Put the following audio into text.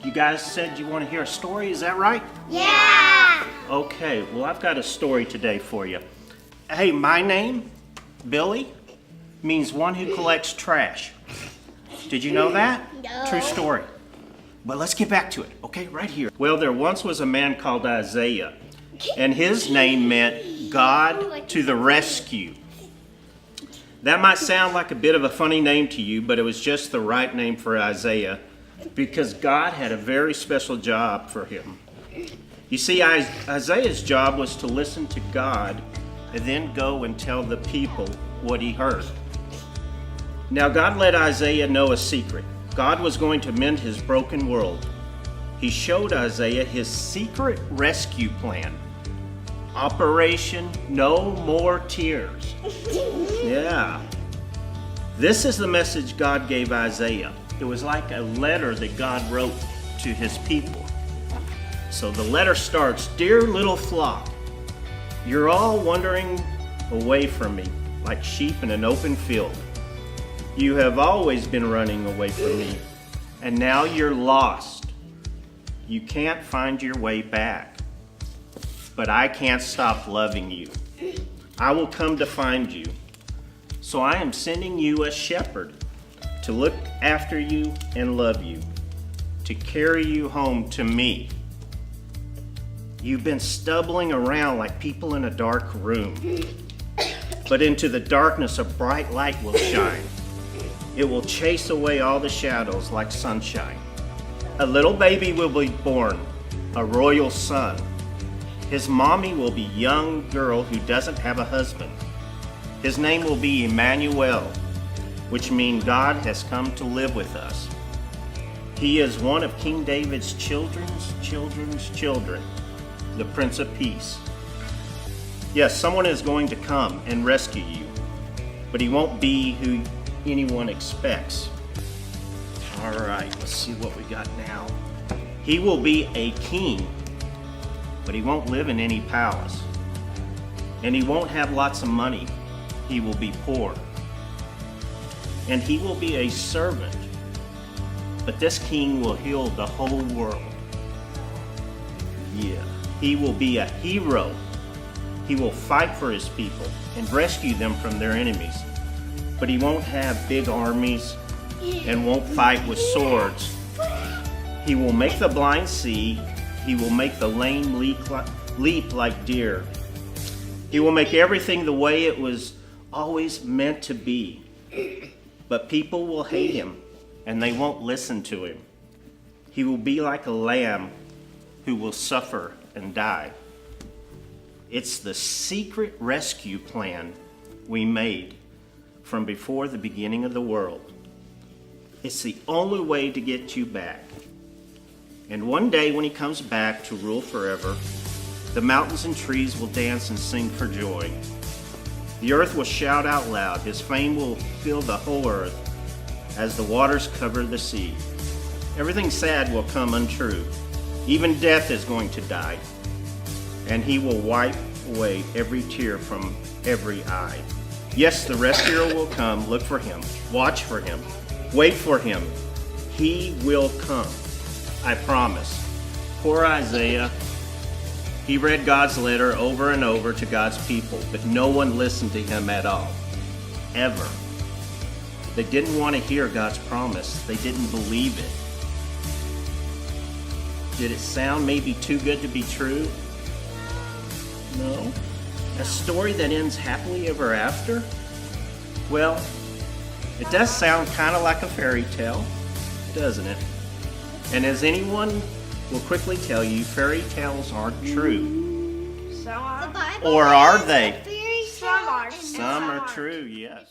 You guys said you want to hear a story, is that right? Yeah! Okay, well I've got a story today for you. Hey, my name, Billy, means one who collects trash. Did you know that? No. True story. But let's get back to it, okay, right here. Well, there once was a man called Isaiah, and his name meant God to the rescue. That might sound like a bit of a funny name to you, but it was just the right name for Isaiah because God had a very special job for him. You see, Isaiah's job was to listen to God and then go and tell the people what he heard. Now, God let Isaiah know a secret. God was going to mend his broken world. He showed Isaiah his secret rescue plan. Operation No More Tears. Yeah. This is the message God gave Isaiah. It was like a letter that God wrote to his people. So the letter starts, "Dear little flock, you're all wandering away from me like sheep in an open field. You have always been running away from me, and now you're lost. You can't find your way back. But I can't stop loving you. I will come to find you. So I am sending you a shepherd to look after you and love you, to carry you home to me. You've been stumbling around like people in a dark room, but into the darkness a bright light will shine. It will chase away all the shadows like sunshine. A little baby will be born, a royal son. His mommy will be a young girl who doesn't have a husband. His name will be Emmanuel, which means God has come to live with us. He is one of King David's children's children, the Prince of Peace. Yes, someone is going to come and rescue you, but he won't be who anyone expects. All right, let's see what we got now. He will be a king, but he won't live in any palace. And he won't have lots of money. He will be poor. And he will be a servant, but this king will heal the whole world. Yeah, he will be a hero. He will fight for his people and rescue them from their enemies. But he won't have big armies and won't fight with swords. He will make the blind see. He will make the lame leap like deer. He will make everything the way it was always meant to be. But people will hate him, and they won't listen to him. He will be like a lamb who will suffer and die. It's the secret rescue plan we made from before the beginning of the world. It's the only way to get you back. And one day when he comes back to rule forever, the mountains and trees will dance and sing for joy. The earth will shout out loud. His fame will fill the whole earth as the waters cover the sea. Everything sad will come untrue. Even death is going to die. And he will wipe away every tear from every eye. Yes, the rescuer will come. Look for him. Watch for him. Wait for him. He will come. I promise. Poor Isaiah. He read God's letter over and over to God's people, but no one listened to him at all. Ever. They didn't want to hear God's promise. They didn't believe it. Did it sound maybe too good to be true? No. A story that ends happily ever after? Well, it does sound kind of like a fairy tale, doesn't it? And as anyone will quickly tell you, fairy tales aren't true. Some are. Or are they? Some are. Some are true, yes.